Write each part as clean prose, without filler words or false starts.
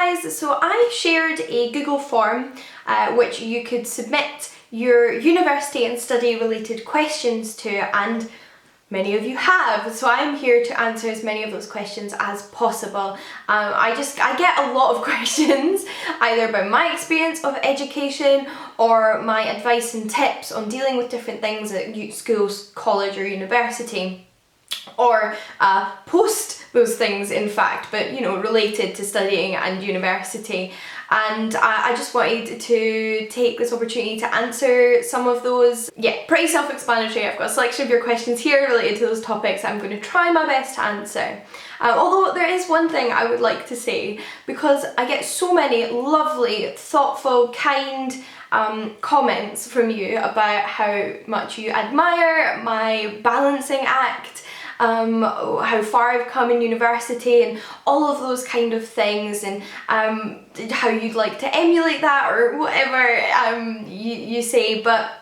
guys, so I shared a Google form which you could submit your university and study related questions to, and many of you have, so I'm here to answer as many of those questions as possible. I get a lot of questions either about my experience of education or my advice and tips on dealing with different things at schools, college or university, or post those things in fact, but you know, related to studying and university. And I just wanted to take this opportunity to answer some of those. Yeah, pretty self-explanatory. I've got a selection of your questions here related to those topics I'm going to try my best to answer. Although there is one thing I would like to say, because I get so many lovely, thoughtful, kind comments from you about how much you admire my balancing act, how far I've come in university and all of those kind of things, and how you'd like to emulate that or whatever you say. But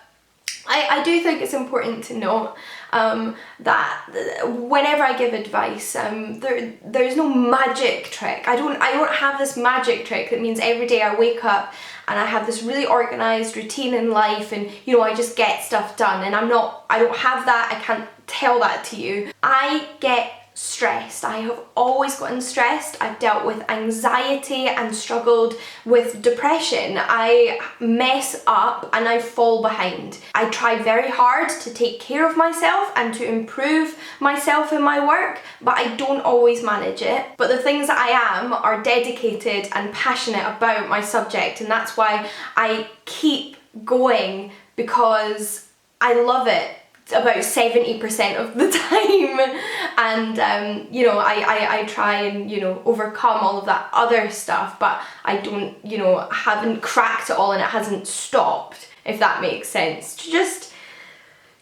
I do think it's important to note that whenever I give advice, there's no magic trick. I don't have this magic trick that means every day I wake up and I have this really organised routine in life and, you know, I just get stuff done, and I don't have that. I can't tell that to you. I get stressed. I have always gotten stressed. I've dealt with anxiety and struggled with depression. I mess up and I fall behind. I try very hard to take care of myself and to improve myself in my work, but I don't always manage it. But the things that I am are dedicated and passionate about my subject, and that's why I keep going, because I love it about 70% of the time, and you know, I try and, you know, overcome all of that other stuff, but I don't, you know, haven't cracked it all and it hasn't stopped, if that makes sense.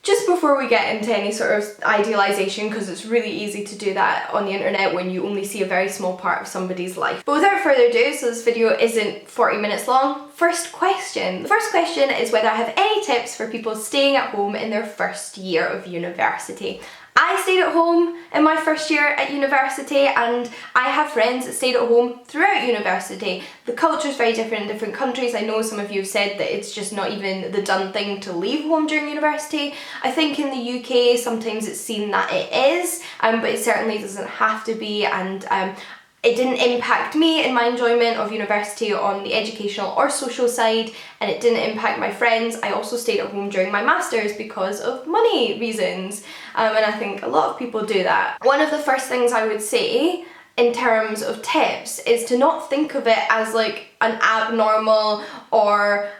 Just before we get into any sort of idealisation, because it's really easy to do that on the internet when you only see a very small part of somebody's life. But without further ado, so this video isn't 40 minutes long, first question. The first question is whether I have any tips for people staying at home in their first year of university. I stayed at home in my first year at university, and I have friends that stayed at home throughout university. The culture is very different in different countries. I know some of you have said that it's just not even the done thing to leave home during university. I think in the UK sometimes it's seen that it is, but it certainly doesn't have to be, and it didn't impact me in my enjoyment of university on the educational or social side, and it didn't impact my friends. I also stayed at home during my masters because of money reasons, and I think a lot of people do that. One of the first things I would say in terms of tips is to not think of it as like an abnormal or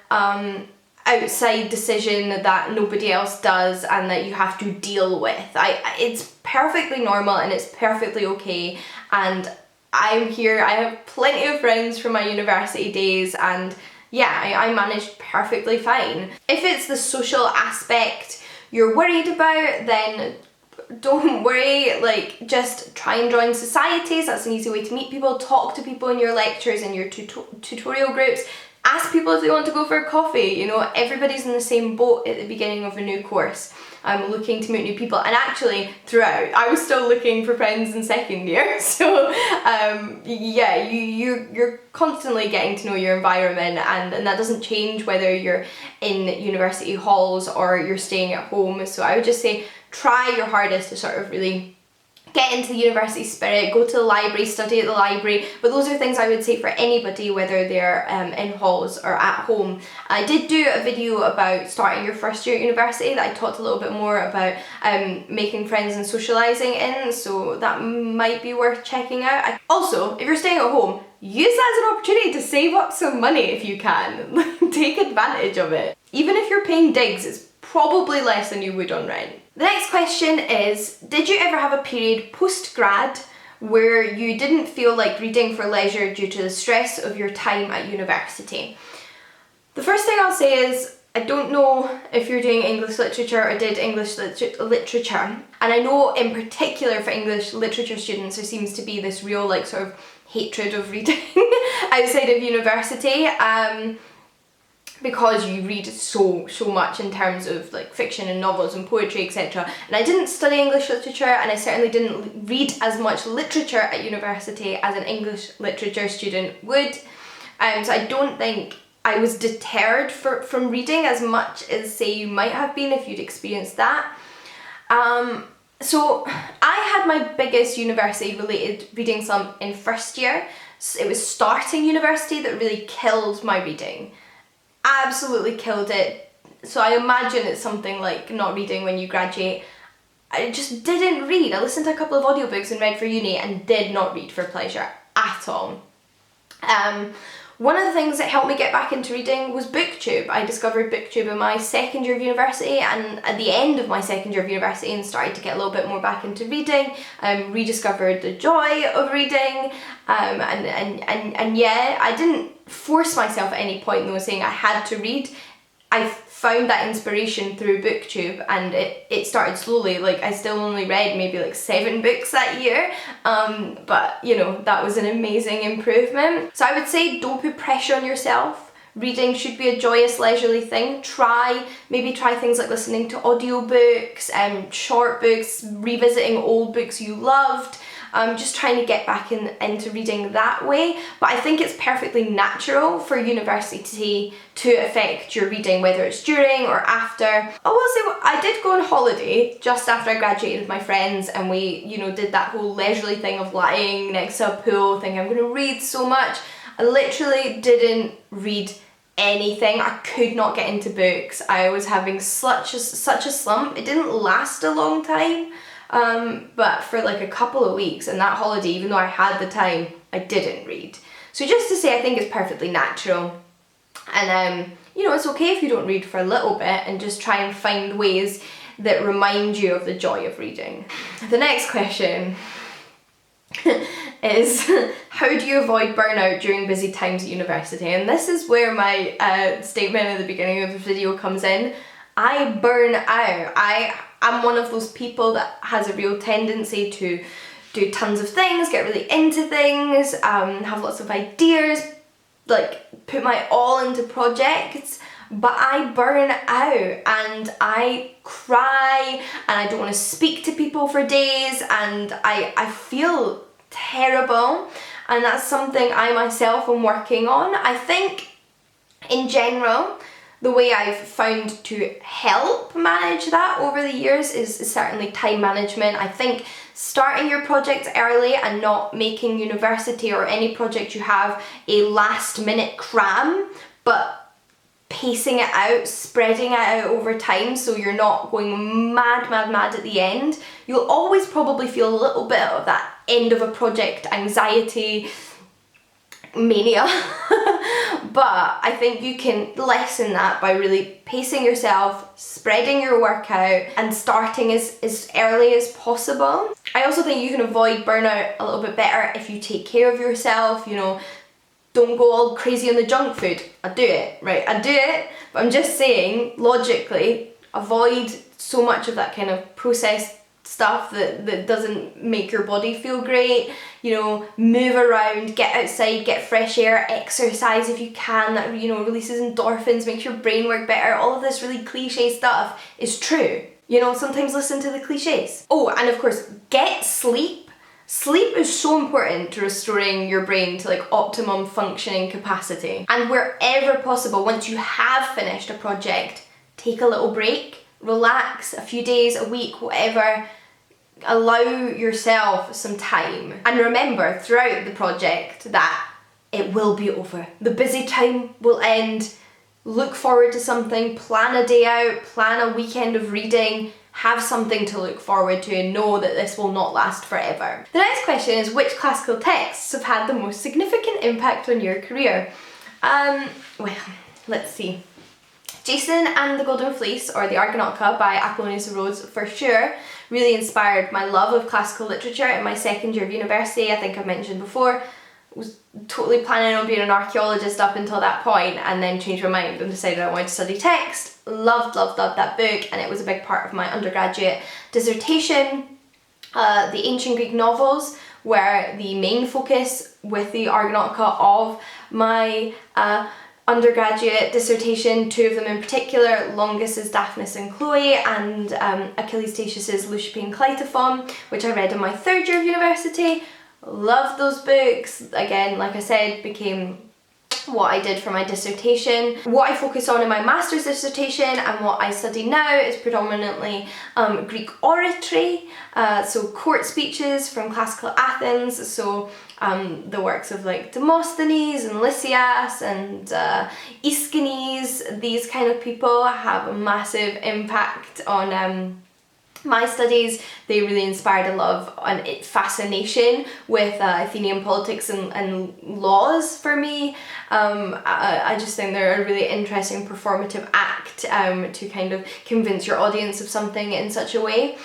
outside decision that nobody else does and that you have to deal with. It's perfectly normal and it's perfectly okay, and I'm here. I have plenty of friends from my university days, and yeah, I managed perfectly fine. If it's the social aspect you're worried about, then don't worry. Like, just try and join societies. That's an easy way to meet people. Talk to people in your lectures and your tutorial groups. Ask people if they want to go for a coffee. You know, everybody's in the same boat at the beginning of a new course. I'm looking to meet new people, and actually throughout I was still looking for friends in second year, so yeah, you're constantly getting to know your environment, and that doesn't change whether you're in university halls or you're staying at home. So I would just say try your hardest to sort of really get into the university spirit, go to the library, study at the library. But those are things I would say for anybody, whether they're in halls or at home. I did do a video about starting your first year at university that I talked a little bit more about making friends and socialising in, so that might be worth checking out. Also, if you're staying at home, use that as an opportunity to save up some money if you can. Take advantage of it. Even if you're paying digs, it's probably less than you would on rent. The next question is, did you ever have a period post-grad where you didn't feel like reading for leisure due to the stress of your time at university? The first thing I'll say is, I don't know if you're doing English literature or did English literature, and I know in particular for English literature students there seems to be this real like sort of hatred of reading outside of university. because you read so much in terms of like fiction and novels and poetry, etc. And I didn't study English literature, and I certainly didn't read as much literature at university as an English literature student would. So I don't think I was deterred from reading as much as, say, you might have been if you'd experienced that. So I had my biggest university related reading slump in first year. It was starting university that really killed my reading. Absolutely killed it. So I imagine it's something like not reading when you graduate. I just didn't read. I listened to a couple of audiobooks and read for uni and did not read for pleasure at all. One of the things that helped me get back into reading was BookTube. I discovered BookTube in my second year of university, and at the end of my second year of university, and started to get a little bit more back into reading, rediscovered the joy of reading, and yeah, I didn't force myself at any point though saying I had to read. I found that inspiration through BookTube, and it started slowly. Like, I still only read maybe like 7 books that year, but you know, that was an amazing improvement. So I would say don't put pressure on yourself. Reading should be a joyous, leisurely thing. Maybe try things like listening to audiobooks, short books, revisiting old books you loved. Just trying to get back into reading that way. But I think it's perfectly natural for university to affect your reading, whether it's during or after. I will say, I did go on holiday just after I graduated with my friends, and we, you know, did that whole leisurely thing of lying next to a pool thinking I'm going to read so much. I literally didn't read anything. I could not get into books. I was having such a slump. It didn't last a long time. But for like a couple of weeks, and that holiday, even though I had the time, I didn't read. So just to say, I think it's perfectly natural. And you know, it's okay if you don't read for a little bit, and just try and find ways that remind you of the joy of reading. The next question is, how do you avoid burnout during busy times at university? And this is where my statement at the beginning of the video comes in. I burn out. I'm one of those people that has a real tendency to do tons of things, get really into things, have lots of ideas, like put my all into projects, but I burn out and I cry and I don't want to speak to people for days, and I feel terrible, and that's something I myself am working on. I think in general, the way I've found to help manage that over the years is certainly time management. I think starting your projects early and not making university or any project you have a last minute cram, but pacing it out, spreading it out over time so you're not going mad at the end. You'll always probably feel a little bit of that end of a project anxiety, mania, but I think you can lessen that by really pacing yourself, spreading your work out, and starting as early as possible. I also think you can avoid burnout a little bit better if you take care of yourself. You know, don't go all crazy on the junk food. I do it, right? I do it, but I'm just saying, logically, avoid so much of that kind of processed stuff that doesn't make your body feel great. You know, move around, get outside, get fresh air, exercise if you can. That, you know, releases endorphins, makes your brain work better. All of this really cliche stuff is true. You know, sometimes listen to the cliches. Oh, and of course, get sleep. Sleep is so important to restoring your brain to like optimum functioning capacity. And wherever possible, once you have finished a project, take a little break, relax, a few days, a week, whatever. Allow yourself some time. And remember throughout the project that it will be over. The busy time will end. Look forward to something, plan a day out, plan a weekend of reading, have something to look forward to, and know that this will not last forever. The next question is, which classical texts have had the most significant impact on your career? Well, let's see. Jason and the Golden Fleece, or the Argonautica by Apollonius of Rhodes, for sure, really inspired my love of classical literature in my second year of university. I think I mentioned before, was totally planning on being an archaeologist up until that point, and then changed my mind and decided I wanted to study text. Loved that book, and it was a big part of my undergraduate dissertation. The ancient Greek novels were the main focus with the Argonautica of my undergraduate dissertation, 2 of them in particular. Longest is Daphnis and Chloe, and Achilles Tatius's Leucippine Cleitophon, which I read in my 3rd year of university. Loved those books. Again, like I said, became what I did for my dissertation. What I focus on in my master's dissertation and what I study now is predominantly Greek oratory, so court speeches from classical Athens, so the works of like Demosthenes and Lysias and Aeschines. These kind of people have a massive impact on my studies. They really inspired a lot of fascination with Athenian politics and laws for me. I just think they're a really interesting performative act to kind of convince your audience of something in such a way.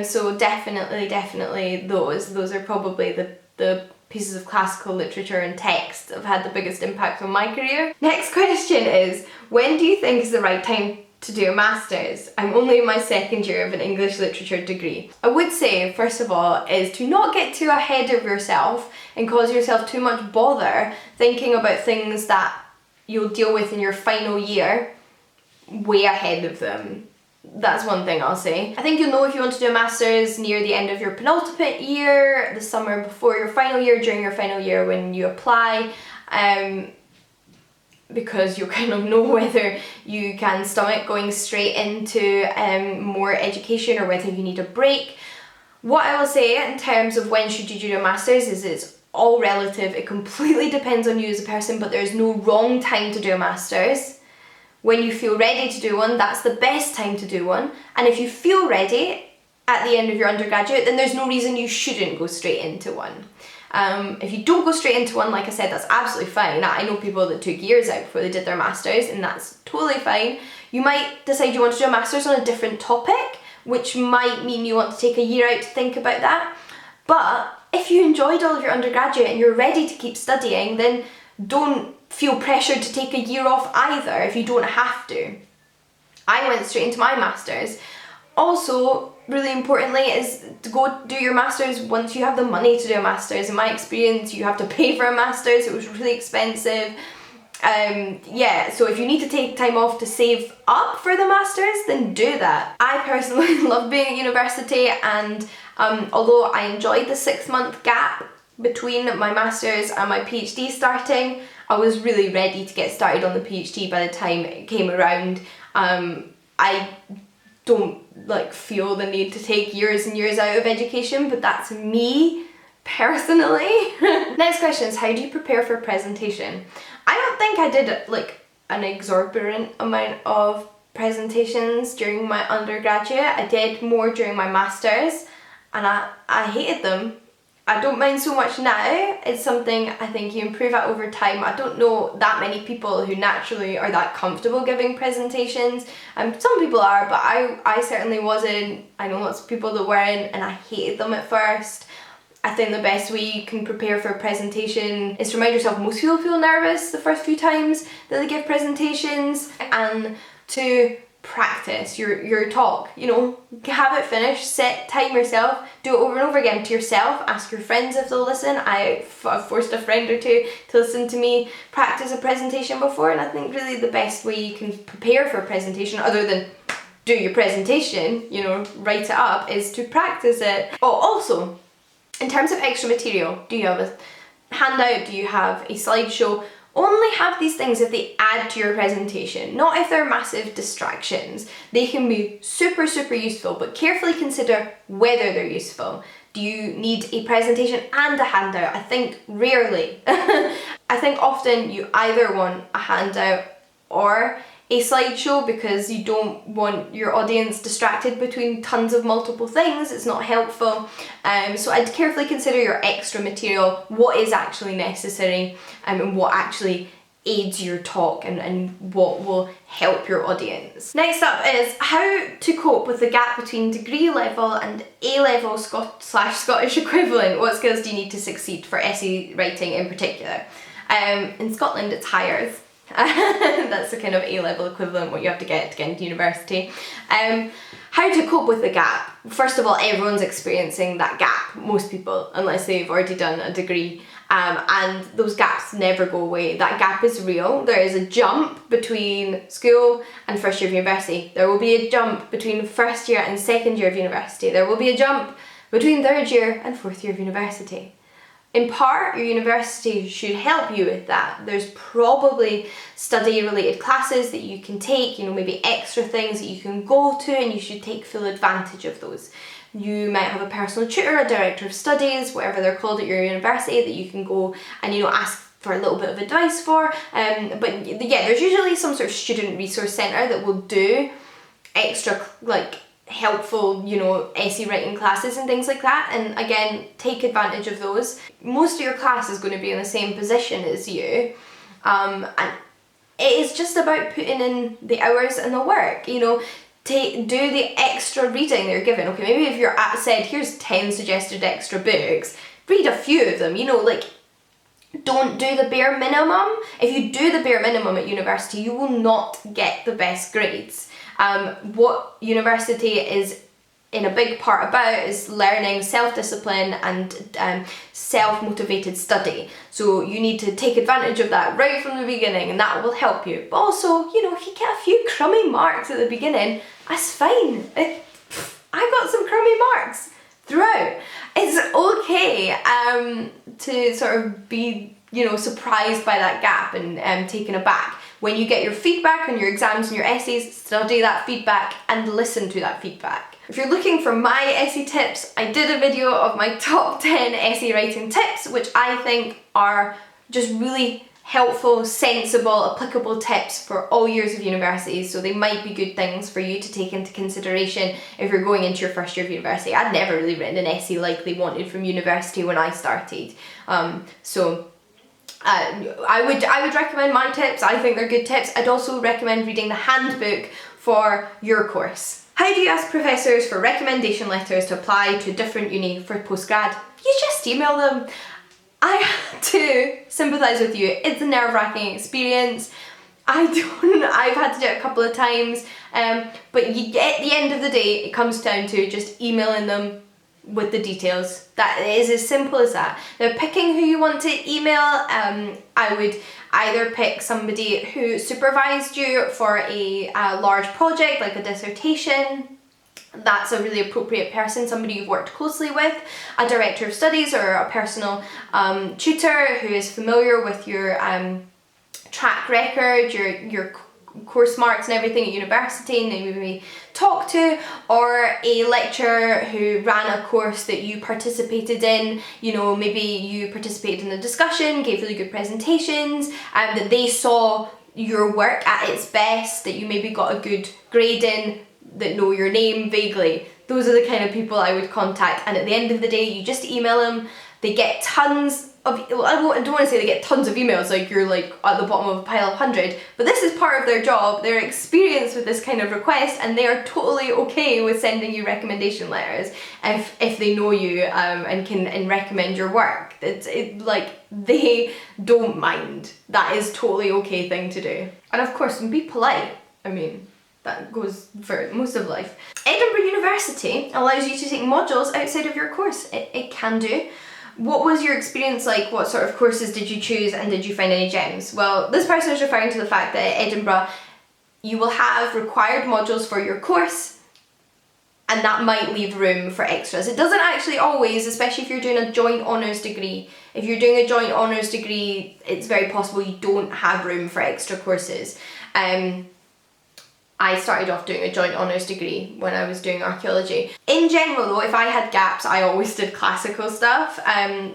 So definitely those are probably the pieces of classical literature and text that have had the biggest impact on my career. Next question is, when do you think is the right time to do a master's? I'm only in my 2nd year of an English literature degree. I would say, first of all, is to not get too ahead of yourself and cause yourself too much bother thinking about things that you'll deal with in your final year way ahead of them. That's one thing I'll say. I think you'll know if you want to do a master's near the end of your penultimate year, the summer before your final year, during your final year when you apply, because you'll kind of know whether you can stomach going straight into more education or whether you need a break. What I will say in terms of when should you do a master's is it's all relative. It completely depends on you as a person, but there's no wrong time to do a master's. When you feel ready to do one, that's the best time to do one. And if you feel ready at the end of your undergraduate, then there's no reason you shouldn't go straight into one. If you don't go straight into one, like I said, that's absolutely fine. I know people that took years out before they did their masters, and that's totally fine. You might decide you want to do a master's on a different topic, which might mean you want to take a year out to think about that. But if you enjoyed all of your undergraduate and you're ready to keep studying, then don't feel pressured to take a year off either if you don't have to. I went straight into my masters. Also, really importantly, is to go do your masters once you have the money to do a masters. In my experience, you have to pay for a masters. It was really expensive. So if you need to take time off to save up for the masters, then do that. I personally love being at university, and although I enjoyed the 6-month gap between my masters and my PhD starting, I was really ready to get started on the PhD by the time it came around. I don't feel the need to take years and years out of education, but that's me personally. Next question is, how do you prepare for a presentation? I don't think I did an exorbitant amount of presentations during my undergraduate. I did more during my masters, and I hated them. I don't mind so much now. It's something I think you improve at over time. I don't know that many people who naturally are that comfortable giving presentations. Some people are, but I certainly wasn't. I know lots of people that weren't, and I hated them at first. I think the best way you can prepare for a presentation is to remind yourself most people feel nervous the first few times that they give presentations, and to practice your talk. Have it finished, set, time yourself, do it over and over again to yourself, ask your friends if they'll listen. I've forced a friend or two to listen to me practice a presentation before, and I think really the best way you can prepare for a presentation, other than do your presentation, write it up, is to practice it. Oh, also, in terms of extra material, do you have a handout? Do you have a slideshow? Only have these things if they add to your presentation, not if they're massive distractions. They can be super, super useful, but carefully consider whether they're useful. Do you need a presentation and a handout? I think rarely. I think often you either want a handout or a slideshow because you don't want your audience distracted between tons of multiple things. It's not helpful. So I'd carefully consider your extra material, what is actually necessary, and what actually aids your talk and what will help your audience. Next up is how to cope with the gap between degree level and A-level Scottish equivalent. What skills do you need to succeed for essay writing in particular? In Scotland it's higher. That's the kind of A-level equivalent, what you have to get into university. How to cope with the gap. First of all, everyone's experiencing that gap, most people, unless they've already done a degree. and those gaps never go away. That gap is real. There is a jump between school and first year of university. There will be a jump between first year and second year of university. There will be a jump between third year and fourth year of university. In part, your university should help you with that. There's probably study-related classes that you can take, maybe extra things that you can go to, and you should take full advantage of those. You might have a personal tutor, a director of studies, whatever they're called at your university, that you can go and ask for a little bit of advice for. But yeah, there's usually some sort of student resource centre that will do extra helpful, essay writing classes and things like that, and again, take advantage of those. Most of your class is going to be in the same position as you, and it is just about putting in the hours and the work, do the extra reading they're given. Okay, maybe if you're said, here's 10 suggested extra books, read a few of them, don't do the bare minimum. If you do the bare minimum at university, you will not get the best grades. What university is in a big part about is learning self-discipline and self-motivated study. So you need to take advantage of that right from the beginning, and that will help you. But also, if you get a few crummy marks at the beginning, that's fine. I got some crummy marks throughout. It's okay to sort of be, surprised by that gap and taken aback. When you get your feedback on your exams and your essays, study that feedback and listen to that feedback. If you're looking for my essay tips, I did a video of my top 10 essay writing tips, which I think are just really helpful, sensible, applicable tips for all years of university, so they might be good things for you to take into consideration if you're going into your first year of university. I'd never really written an essay like they wanted from university when I started, I would recommend my tips. I think they're good tips. I'd also recommend reading the handbook for your course. How do you ask professors for recommendation letters to apply to a different uni for postgrad? You just email them. I had to sympathise with you. It's a nerve-wracking experience. I've had to do it a couple of times, but at the end of the day, it comes down to just emailing them with the details. That is as simple as that. Now, picking who you want to email, I would either pick somebody who supervised you for a large project, like a dissertation. That's a really appropriate person, somebody you've worked closely with, a director of studies or a personal tutor who is familiar with your track record, your course marks and everything at university, and they maybe talk to, or a lecturer who ran a course that you participated in. Maybe you participated in the discussion, gave really good presentations, and that they saw your work at its best, that you maybe got a good grade in, that know your name vaguely. Those are the kind of people I would contact, and at the end of the day, you just email them. They get tons of, I don't want to say they get tons of emails, like you're like at the bottom of a pile of 100, but this is part of their job, their experience with this kind of request, and they are totally okay with sending you recommendation letters if they know you and can recommend your work. They don't mind. That is totally okay thing to do. And of course, be polite. That goes for most of life. Edinburgh University allows you to take modules outside of your course. It can do. What was your experience like? What sort of courses did you choose, and did you find any gems? Well, this person is referring to the fact that at Edinburgh you will have required modules for your course, and that might leave room for extras. It doesn't actually always, especially if you're doing a joint honours degree. If you're doing a joint honours degree, it's very possible you don't have room for extra courses. I started off doing a joint honours degree when I was doing archaeology. In general though, if I had gaps, I always did classical stuff.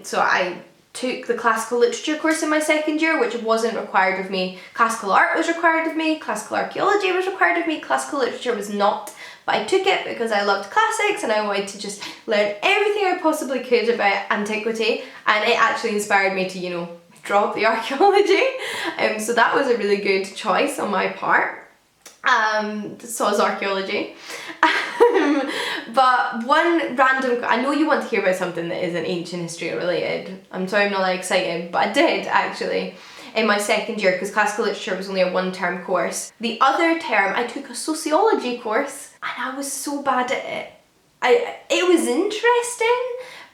So I took the classical literature course in my second year, which wasn't required of me. Classical art was required of me, classical archaeology was required of me, classical literature was not. But I took it because I loved classics and I wanted to just learn everything I possibly could about antiquity, and it actually inspired me to, drop the archaeology. So that was a really good choice on my part. So is archaeology. But one random, I know you want to hear about something that isn't ancient history related. I'm sorry I'm not that excited, but I did actually in my second year, because classical literature was only a one-term course. The other term I took a sociology course, and I was so bad at it. It was interesting,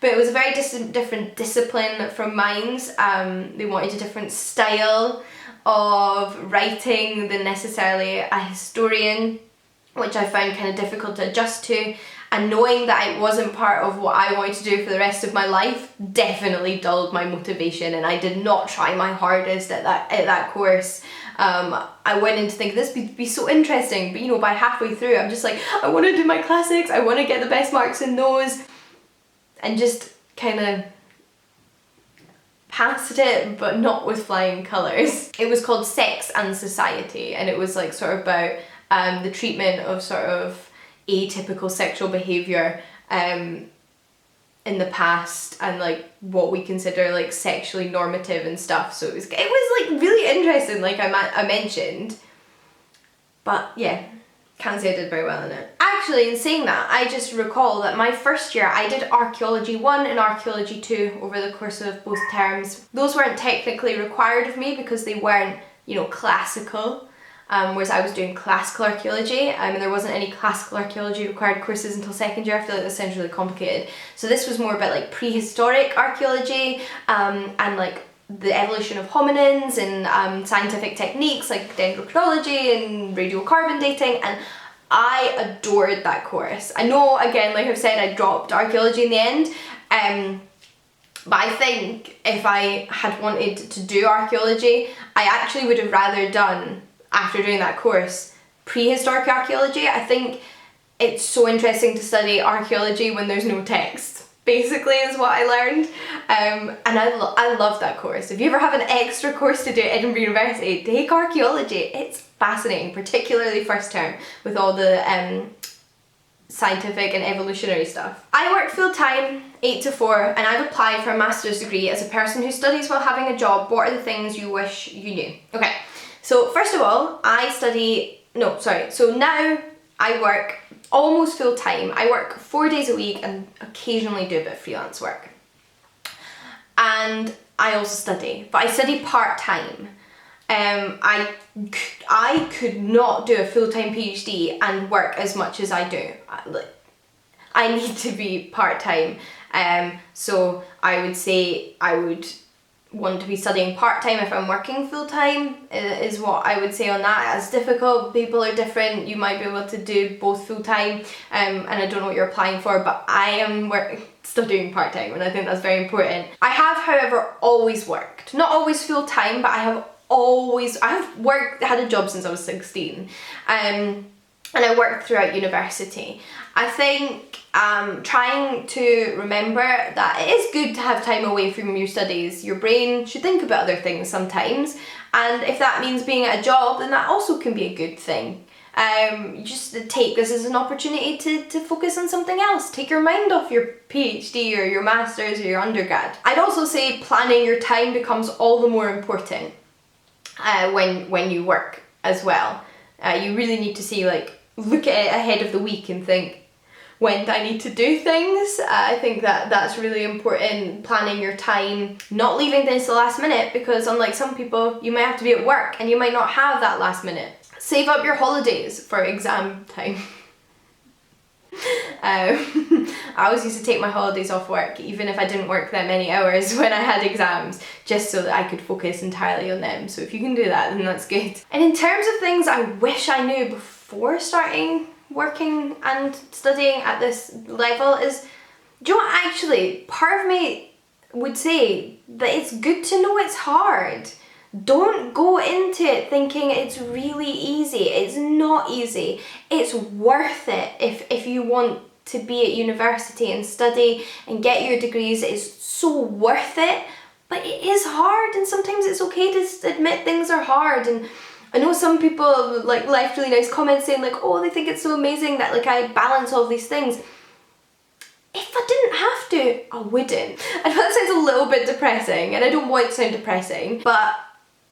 but it was a very different discipline from mine's. They wanted a different style of writing than necessarily a historian, which I found kind of difficult to adjust to. And knowing that it wasn't part of what I wanted to do for the rest of my life definitely dulled my motivation, and I did not try my hardest at that course. I went in to think this would be so interesting, but you know, by halfway through I'm just like, I want to do my classics, I want to get the best marks in those, and just kind of passed it, but not with flying colours. It was called Sex and Society, and it was like sort of about the treatment of sort of atypical sexual behaviour in the past, and like what we consider like sexually normative and stuff. So it was like really interesting, like I mentioned, but yeah, can't say I did very well in it. Actually, in saying that, I just recall that my first year I did Archaeology 1 and Archaeology 2 over the course of both terms. Those weren't technically required of me because they weren't, you know, classical. Whereas I was doing classical archaeology, and there wasn't any classical archaeology required courses until second year. I feel like that sounds really complicated. So this was more about like prehistoric archaeology, and like the evolution of hominins, and scientific techniques like dendrochronology and radiocarbon dating, and I adored that course. I know, again, like I've said, I dropped archaeology in the end, but I think if I had wanted to do archaeology, I actually would have rather done, after doing that course, prehistoric archaeology. I think it's so interesting to study archaeology when there's no text, basically, is what I learned. And I love that course. If you ever have an extra course to do at Edinburgh University, take archaeology. It's fascinating, particularly first term, with all the scientific and evolutionary stuff. I work full time, 8 to 4, and I've applied for a master's degree. As a person who studies while having a job, what are the things you wish you knew? Okay. So first of all, so now I work almost full time. I work 4 days a week and occasionally do a bit of freelance work. And I also study, but I study part-time. I could not do a full-time PhD and work as much as I do. I need to be part-time. So I would say I would want to be studying part-time if I'm working full-time, is what I would say on that. It's difficult, people are different, you might be able to do both full-time, and I don't know what you're applying for, but I am studying part-time, and I think that's very important. I have, however, always worked, not always full-time, but I have had a job since I was 16, and I worked throughout university. I think trying to remember that it is good to have time away from your studies. Your brain should think about other things sometimes, and if that means being at a job, then that also can be a good thing. Just take this as an opportunity to focus on something else. Take your mind off your PhD or your master's or your undergrad. I'd also say planning your time becomes all the more important when you work as well. You really need to see, look at it ahead of the week and think, when do I need to do things? I think that's really important, planning your time, not leaving things to the last minute, because unlike some people, you might have to be at work and you might not have that last minute. Save up your holidays for exam time. I always used to take my holidays off work, even if I didn't work that many hours when I had exams, just so that I could focus entirely on them. So if you can do that, then that's good. And in terms of things I wish I knew before starting working and studying at this level is, do you know what, actually, part of me would say that it's good to know it's hard. Don't go into it thinking it's really easy. It's not easy. It's worth it if you want to be at university and study and get your degrees. It's so worth it, but it is hard, and sometimes it's okay to admit things are hard. And I know some people left really nice comments saying oh, they think it's so amazing that I balance all these things. If I didn't have to, I wouldn't. I know that sounds a little bit depressing, and I don't want it to sound depressing, but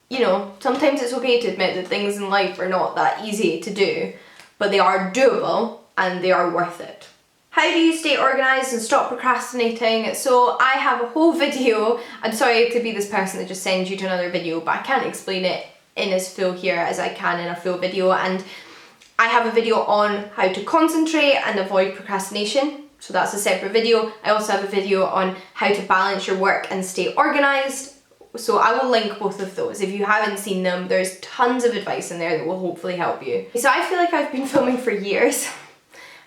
you know, sometimes it's okay to admit that things in life are not that easy to do, but they are doable and they are worth it. How do you stay organised and stop procrastinating? So I have a whole video. I'm sorry to be this person that just sends you to another video, but I can't explain it in as full here as I can in a full video, and I have a video on how to concentrate and avoid procrastination. so that's a separate video. I also have a video on how to balance your work and stay organised. So I will link both of those. If you haven't seen them, there's tons of advice in there that will hopefully help you. So I feel like I've been filming for years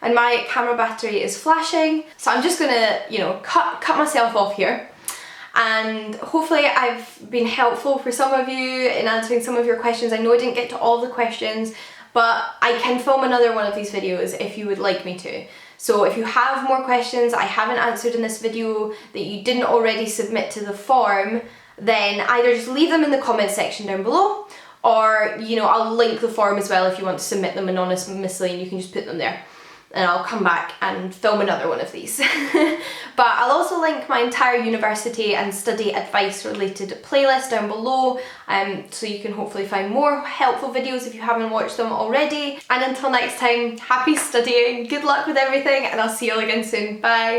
and my camera battery is flashing. So I'm just gonna, cut myself off here. And hopefully I've been helpful for some of you in answering some of your questions. I know I didn't get to all the questions, but I can film another one of these videos if you would like me to. So if you have more questions I haven't answered in this video that you didn't already submit to the form, then either just leave them in the comment section down below, or I'll link the form as well if you want to submit them anonymously, and you can just put them there and I'll come back and film another one of these. But I'll also link my entire university and study advice related playlist down below, so you can hopefully find more helpful videos if you haven't watched them already. And until next time, happy studying, good luck with everything, and I'll see you all again soon. Bye!